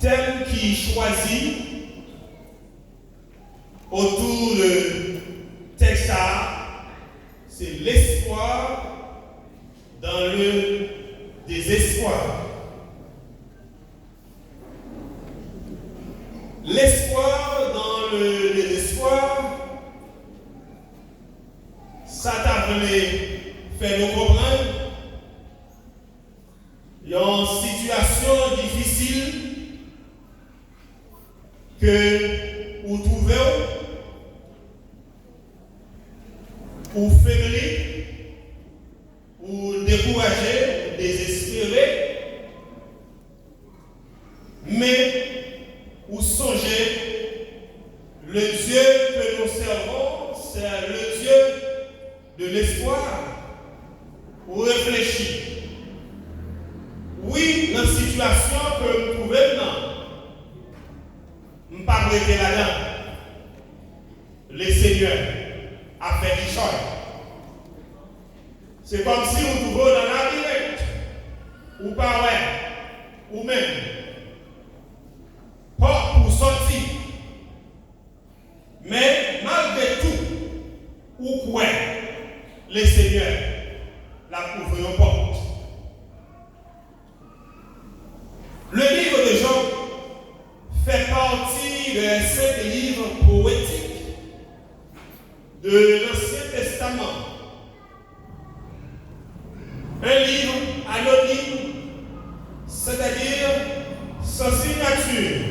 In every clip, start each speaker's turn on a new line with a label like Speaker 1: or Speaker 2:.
Speaker 1: thème qui choisit autour de Texas, c'est l'espoir dans le désespoir. L'espoir dans le désespoir, ça t'a fait nous comprendre une situation difficile que vous trouvez ou faibli, ou découragé, ou désespéré, mais vous songez, le Dieu que nous servons, c'est le Dieu de l'espoir. Vous réfléchissez. Oui, dans la situation que nous trouvons maintenant, je ne vais pas arrêter là-dedans. Le Seigneur a fait des choses. C'est comme si vous trouvez dans la direct, ou pas ouais, ou même, pas pour sortir. Mais malgré tout, ou quoi, le Seigneur l'a ouvert une porte. Le livre de Job fait partie de ces livres poétiques de l'Ancien Testament. Un livre anonyme, c'est-à-dire sans signature.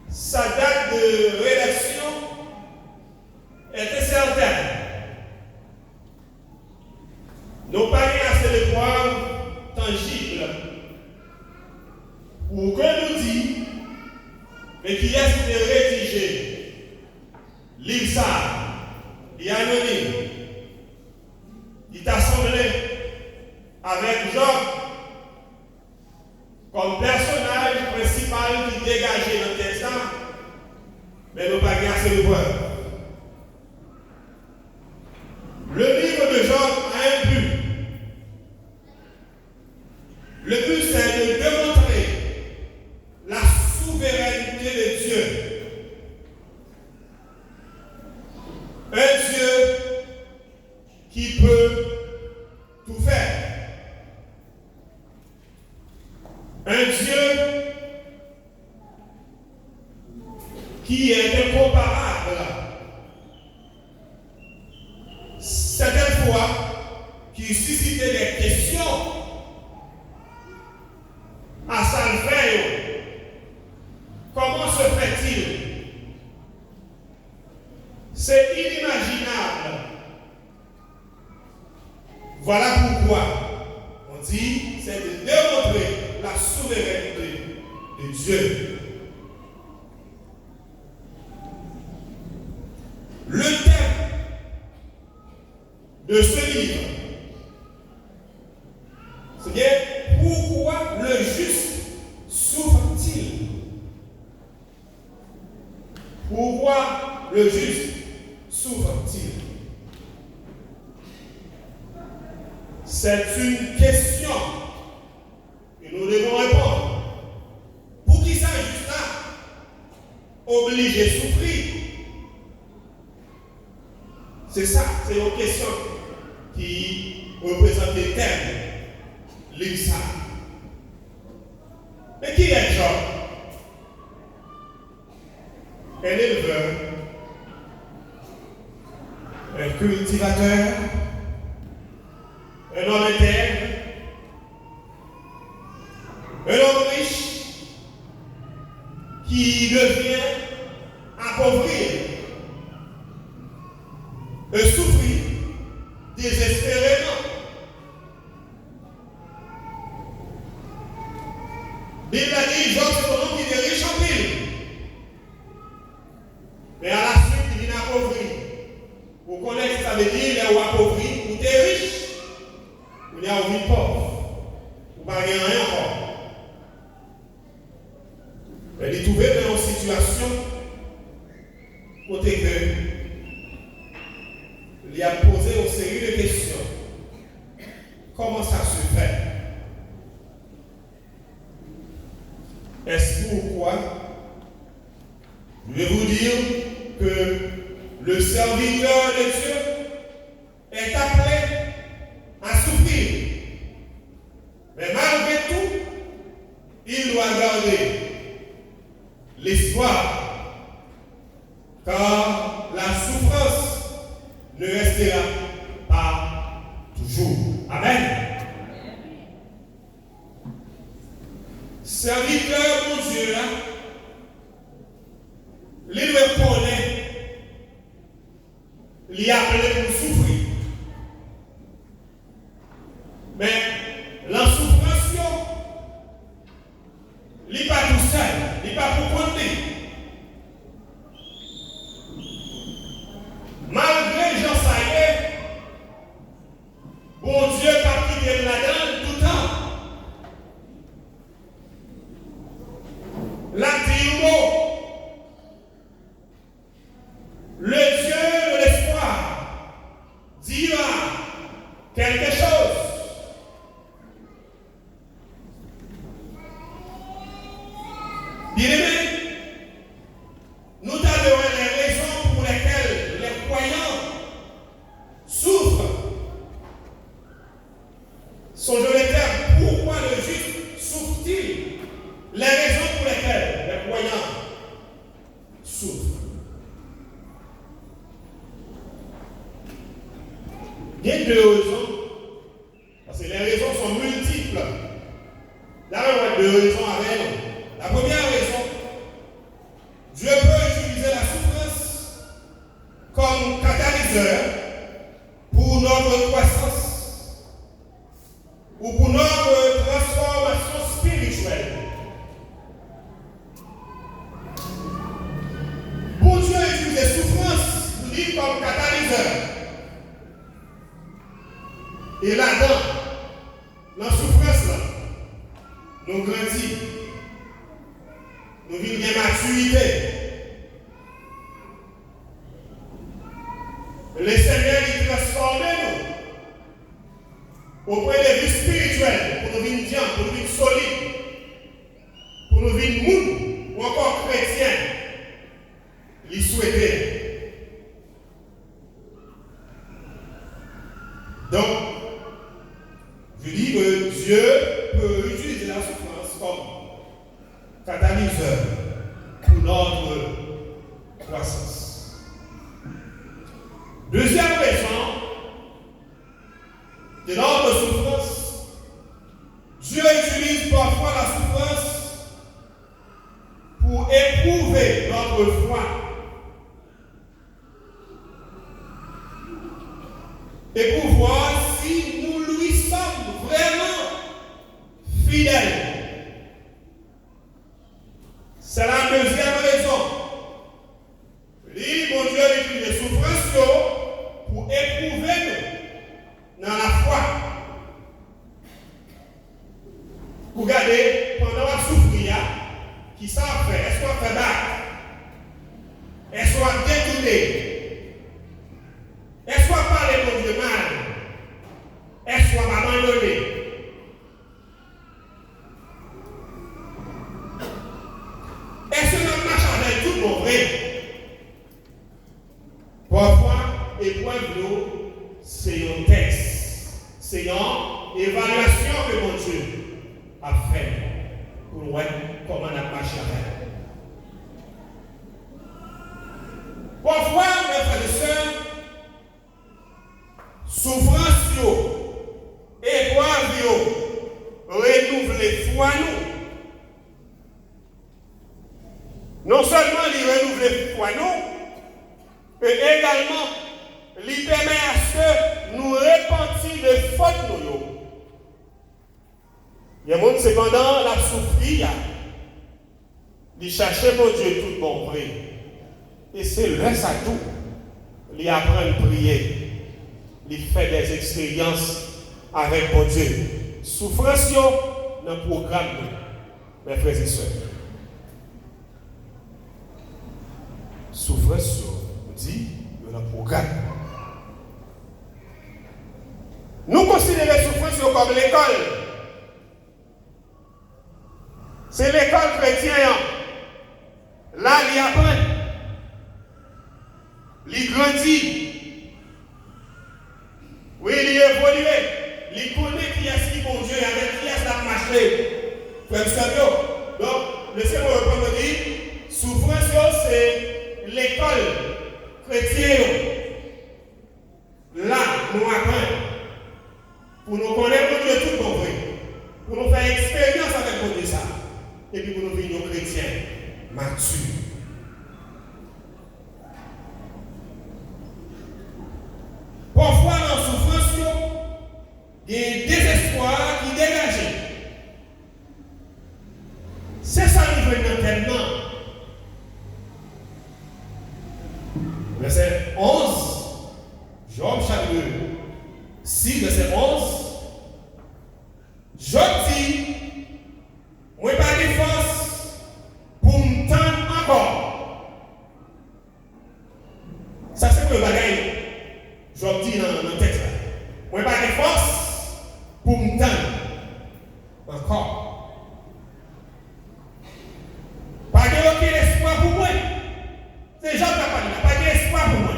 Speaker 1: Sa date de rédaction était certaine. Nos pas assez de preuves tangibles pour que nous dit, mais qui est de rédiger, livre ça, et anonyme, il t'a assemblé avec Job comme personnage principal qui dégageait dans le texte, mais nous pas assez de preuves. Le livre de Job a un but. Le but, c'est de démontrer la souveraineté de Dieu. Un Dieu qui peut tout faire. Un Dieu qui est incomparable. Certaines fois, qui suscitait des questions à Salveio. Comment se fait-il? C'est inimaginable. Voilà pourquoi on dit, c'est de démontrer la souveraineté de Dieu. Le thème de ce livre, c'est bien pourquoi le juste souffre-t-il? Pourquoi le juste souffre-t-il? C'est une question que nous devons répondre. Pour qui ça juste là? Obligé de souffrir. C'est ça, c'est une question qui représente les thèmes. L'Église. Mais qui est Job? Un éleveur, un cultivateur, un homme intègre, un homme riche qui devient appauvri, souffrir désespérément. Bible a dit, Job, c'est un homme qui est riche en pile. Mais à la suite, il vient appauvri. Vous connaissez, ça veut dire, il est appauvri, ou tu es riche, ou il est envie pauvre, ou pas rien encore. Mais il est trouvé dans une situation côté que il a posé une série de questions. Comment ça se fait? Est-ce pourquoi je vais vous dire que le serviteur de Dieu est appelé à souffrir. Mais malgré tout, il doit garder l'espoir, car la souffrance ne restera pas toujours. Amen. Serviteur, mon Dieu, là, il doit connaître, il est appelé pour souffrir. Mais la souffrance, il n'est pas tout seul, il n'est pas pour compter. Malgré Jean Saillet, bon Dieu pas quitté là-dedans tout le temps. La le Dieu de l'espoir dira quelque chose. Bien-aimés, nous avons les raisons pour lesquelles les croyants souffrent. Sont de l'éternel. Pourquoi le juste souffre-t-il? Les raisons pour lesquelles les croyants souffrent. Il y a deux raisons, parce que les raisons sont multiples. Là, on a deux raisons avec nous. La première raison, Dieu peut utiliser la souffrance comme catalyseur pour notre croissance ou pour notre transformation spirituelle. Pour Dieu utiliser la souffrance, nous dit comme catalyseur. Et là-dedans, dans la souffrance, là, nous grandissons. Nous vivons bien maturité. Le Seigneur il transforme nous au point de vue spirituel pour nous vivre bien, pour nous vivre solides, pour nous vivre mou ou encore chrétiens. Il souhaitait. Donc, je dis que Dieu peut utiliser la souffrance comme catalyseur pour notre croissance. Deuxième raison de notre souffrance, Dieu utilise parfois la souffrance pour éprouver notre foi. Et pour voir si nous lui sommes vraiment fidèles. C'est la deuxième raison. Lui, mon Dieu, utilise les souffrances pour éprouver nous dans la foi. Pour regarder, pendant la souffrir, qui ça fait? Est-ce qu'on fait battre? Est-ce qu'on détourner? Est-ce qu'on parle mon Dieu mal? Est-ce qu'on abandonner? Est-ce que nous marchons avec tout le monde vrai? Parfois, épreuve, c'est un texte, c'est une évaluation que mon Dieu a fait pour voir comment on a marché avec. Parfois, mes frères et sœurs, souffrance, épreuve, renouveler foi nous. Non seulement il renouvelle foi nous, mais également il permet à ce que nous repentir de fautes nous. Il y a des gens cependant la souffrir, il cherche mon Dieu tout bon vrai. Et c'est là ça tout. Il apprend à prier, il fait des expériences avec mon Dieu. Souffrance dans le programme, mes frères et sœurs. Souffrance, dit, dans le programme. Nous considérons la souffrance comme l'école. C'est l'école chrétienne. Là, il apprend. Il grandit. Oui, il évolue. Il connaît qui est-ce qui bon Dieu, avec qui est-ce qui a marché. Frère Samuel. Donc, laissez-moi reprendre le dire. Souffrance, c'est l'école chrétienne. Là, nous apprenons. Pour nous connaître Dieu tout compris. Pour nous faire expérience avec Dieu ça. Et puis pour nous devenir chrétiens matures. Parfois, dans la souffrance, il y a un désespoir qui dégage. C'est ça qui veut nous tellement. Verset 11, Job chapitre 6, verset 11. Job dit, moi pas de force pour me tendre encore. Ça c'est le bagage. Job dit dans le texte. Moi pas de force pour me tendre encore. Pas de aucun espoir pour moi. C'est Job qui a parlé. Pas d'espoir pour moi.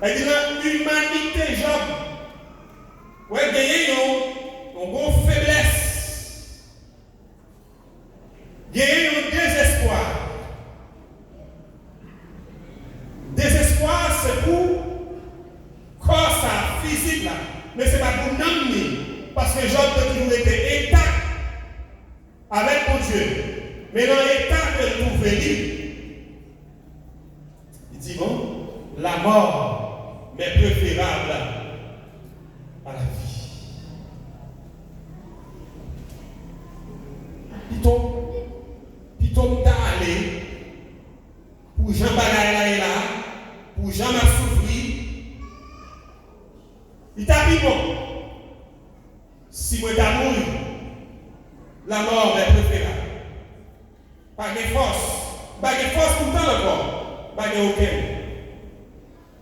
Speaker 1: Elle dit l'humanité, Job. Oui, il y a une faiblesse. Il y a un désespoir. Désespoir, c'est pour corps physique là. Mais ce n'est pas pour l'âme. Parce que Job a toujours été intact avec mon Dieu. Mais dans l'état que nous venons, il dit bon, la mort m'est préférable à la vie. Piton t'a allé pour Jean Bagaille là, pour Jean m'a souffri. Il t'a dit bon, si moi t'as mouru, la mort m'est préférable. Pas de force pour tant encore, pas de aucun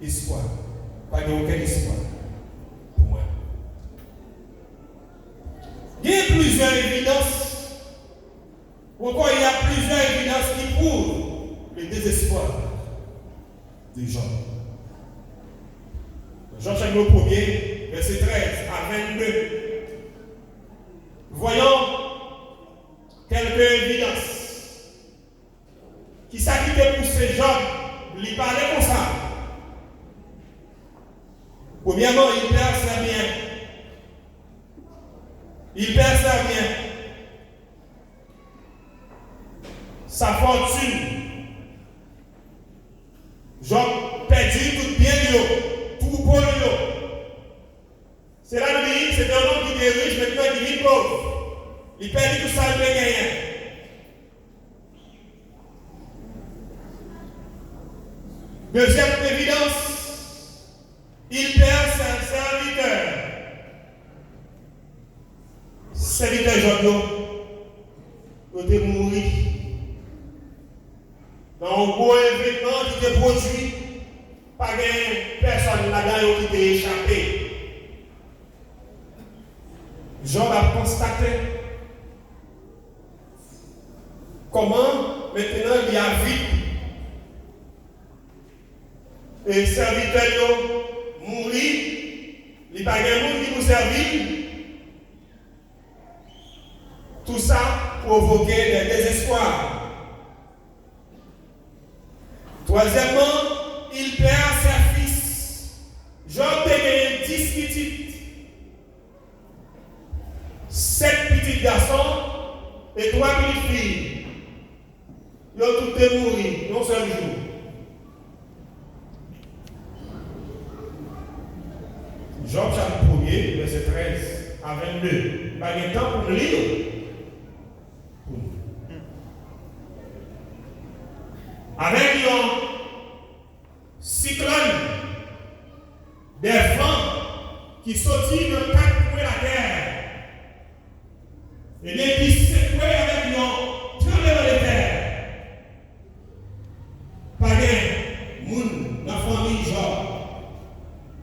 Speaker 1: espoir, pas de aucun espoir pour moi. Il y a plusieurs évidences, pourquoi il y a plusieurs évidences qui prouvent le désespoir de Jean. Jean chapitre 1er, verset 13 à 22. Voyons quelques évidences. Qui s'acquittait pour ces gens, lui parlait comme ça. Premièrement, il perd sa bien. Il perd sa bien. Sa fortune. Job perdu tout bien de l'eau, tout pour l'eau. C'est là le pays, c'est un homme qui est riche, maintenant il est pauvre. Il perd tout ça, il ne gagne rien. Deuxième évidence, il perd ses serviteurs. Serviteurs Job, ils ont mouru. Dans un gros événement qui était produit, pas de personne là-dedans qui était échappé. Job a constaté comment maintenant il y a vie. Et les serviteurs mourent, il n'y a pas de monde qui nous servit. Tout ça provoquait des désespoirs. Troisièmement, il perd ses fils. Job a gagné 10 petites, 7 petits garçons et 3 petites filles. Ils ont tous mouru, non seul jour. Job chapitre 1er, verset 13 à 22. Pas de temps pour lire. Avec un cyclone, des vents qui sortent de 4 coins de la terre. Et les qui secouent avec un tremblement de terre. Pas de monde dans la famille Job,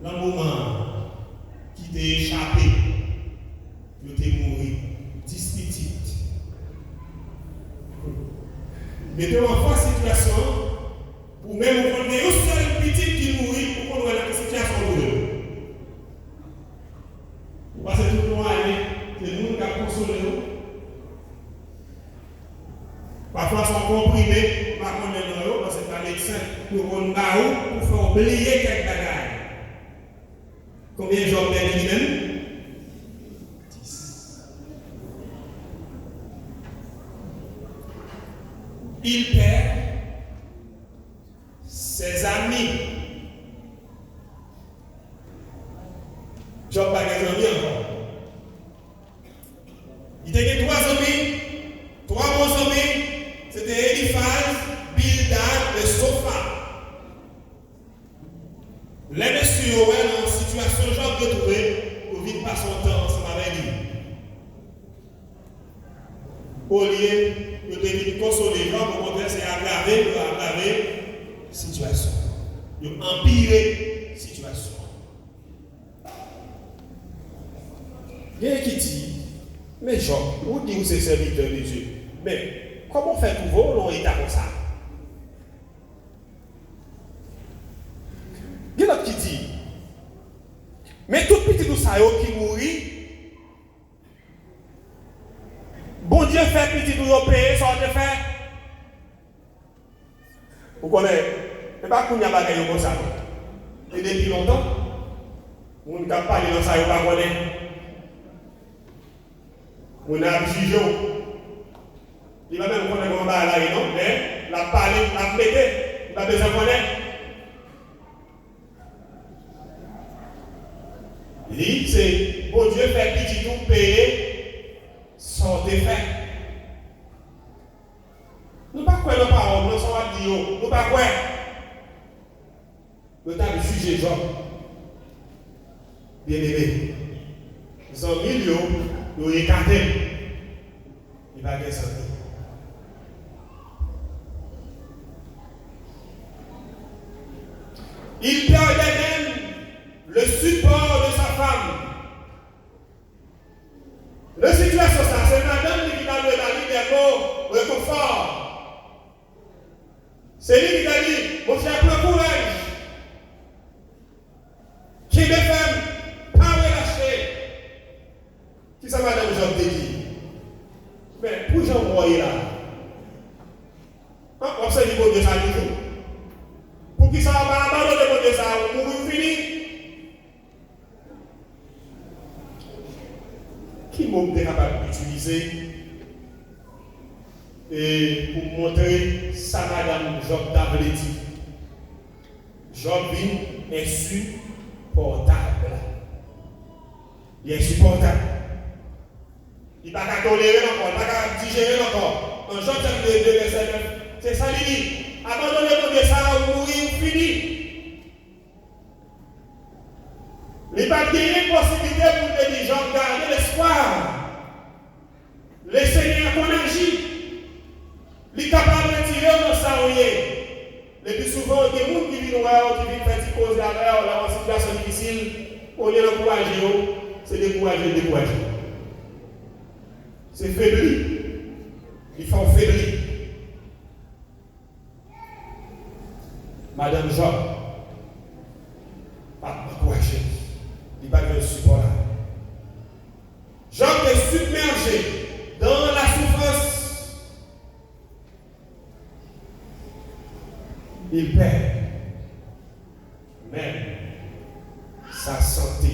Speaker 1: dans le moment qui t'est échappé, il t'est mouru. Mettez-vous en face situation pour même prendre une seule petite qui mourit pour qu'on ait la situation pour eux. Parce que tout le monde c'est nous qui avons consolé nous. Parfois, ils sont comprimés, par contre, parce que c'est un médecin pour nous pour faire oublier quelques bagages. Combien de gens perdent lui-même? 10. Il perd ses amis. Job n'a pas des amis encore. Il était 3 amis, 3 bons amis. C'était Eliphaz, Bildad et Sofa. Les messieurs dans une situation genre de trouver pour vite passer son temps ensemble avec lui. Au lieu de devenir consoler les gens, au contraire, c'est aggraver la situation. De empirer la situation. Il y a qui dit, mais Jean, vous dites que c'est serviteur de Dieu. Mais comment faire pour vous, l'on est comme ça? Il y a qui dit, mais tout petit tout ça qui mourit, bon Dieu fait petit tout payer, ça va faire. Vous connaissez, ce n'est pas qu'on y a pas comme ça. Et depuis longtemps, on ne peut pas parler dans ça, on ne pas connaître. On a jugé. Il va même connaître comment on va là, non? Mais la parler, la péter, il va besoin de connaître. Il dit, c'est bon Dieu fait petit tout payer sans défait. Nous ne pouvons pas croire nos paroles, nous sommes dire, nous ne pouvons pas croire. Nous avons jugé Job. Bien aimé. Ils ont mis l'eau, nous écarté. Il va descendre. Il perdait même le support de sa femme. La situation, ça, c'est madame qui va donner la vie des mots, le confort. C'est lui qui a dit, mon cher, prends courage. Qui me fait pas relâcher. Qui ça, madame, Job te dit? Mais pour Jean Moyer là, on sait qu'il faut de ça toujours. Pour qui ça va abandonner de ça, on mourir fini. Qui m'a été capable d'utiliser et pour montrer ça, madame Job d'avait dit. Job est insupportable. Il est insupportable. Il ne va pas tolérer encore, il ne va pas digérer encore. En Job chapitre 2, verset 9, c'est ça qu'il dit. Abandonnez-vous de ça, vous mourir fini. Il n'y a pas de possibilité pour te dire, Job, gardez l'espoir. Le Seigneur qu'on agit. Il est capable de tirer dans ça. Le plus souvent, il y a des gens qui viennent faire des causes d'affaires, dans une situation difficile, on est encouragé, c'est découragé. C'est faibli. Ils font faiblir. Madame Job, pas encouragé. Il n'y a pas de support là. Job est submergé dans la souffrance. Il perd même sa santé.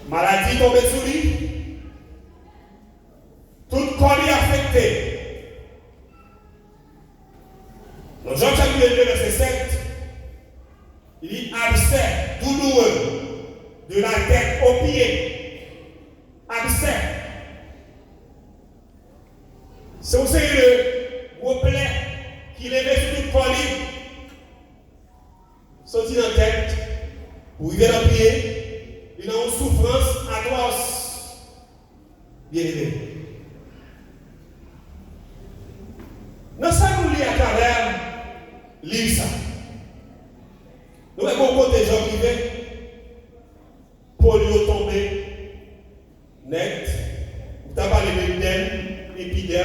Speaker 1: Maladie tombée sur lui. Tout corps est affecté. Dans Jean chapitre 2, verset 7, il dit abcès douloureux de la tête aux pieds. Abcès. C'est aussi le gros plaie qui levait sur tout le corps. Sorti dans la tête, pour arriver dans le pied, il a une souffrance atroce. Bien aimé. Dans ça, nous lisons à travers lire ça. Nous avons beaucoup de gens qui viennent pour lui tomber net. Vous avez parlé de l'épiderme,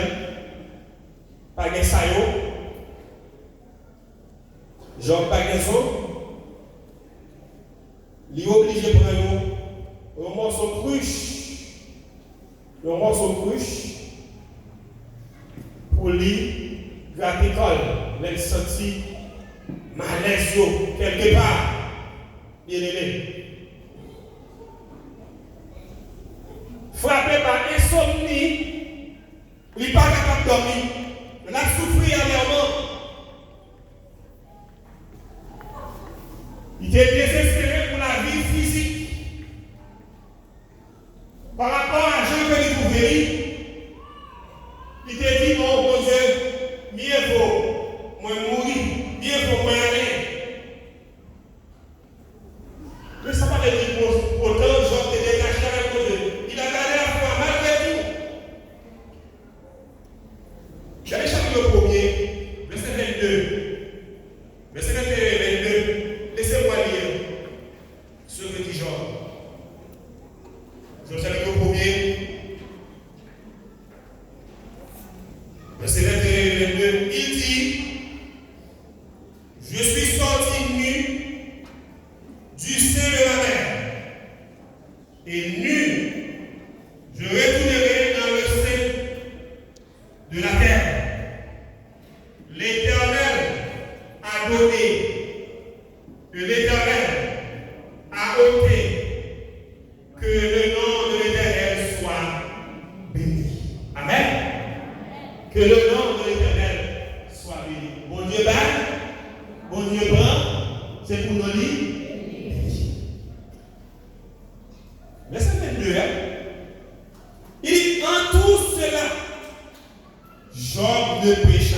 Speaker 1: il est obligé de prendre un morceau de cruche pour lui gratter le col. Il senti malaise quelque part. Bien aimé. Frappé par insomnie, il n'est pas capable de dormir. Il a souffert amèrement. Il est désespéré pour la vie physique. Par rapport à Jean que il pouvait, il te dit, mon Dieu, mieux vaut moi mourir, mieux vaut moi aller. Mais ça va pas dire autant de gens qui détachent avec Dieu. Il a gardé la foi malgré tout. J'allais chapitre le premier, verset 22. Verset 22. Laissez-moi lire ce que dit Jean. Jean chapitre le premier. Verset 21 et 22. Il dit, je suis sorti nu du sein de ma mère, et nu, je retournerai dans le sein de la terre. L'Éternel a donné, que l'Éternel a ôté, que le nom de l'Éternel soit béni. Amen. Que le nom de l'Éternel soit béni. Bon Dieu ban, bon Dieu prend, c'est pour nous dire. Verset 22, il dit, en tout cela, Job ne pécha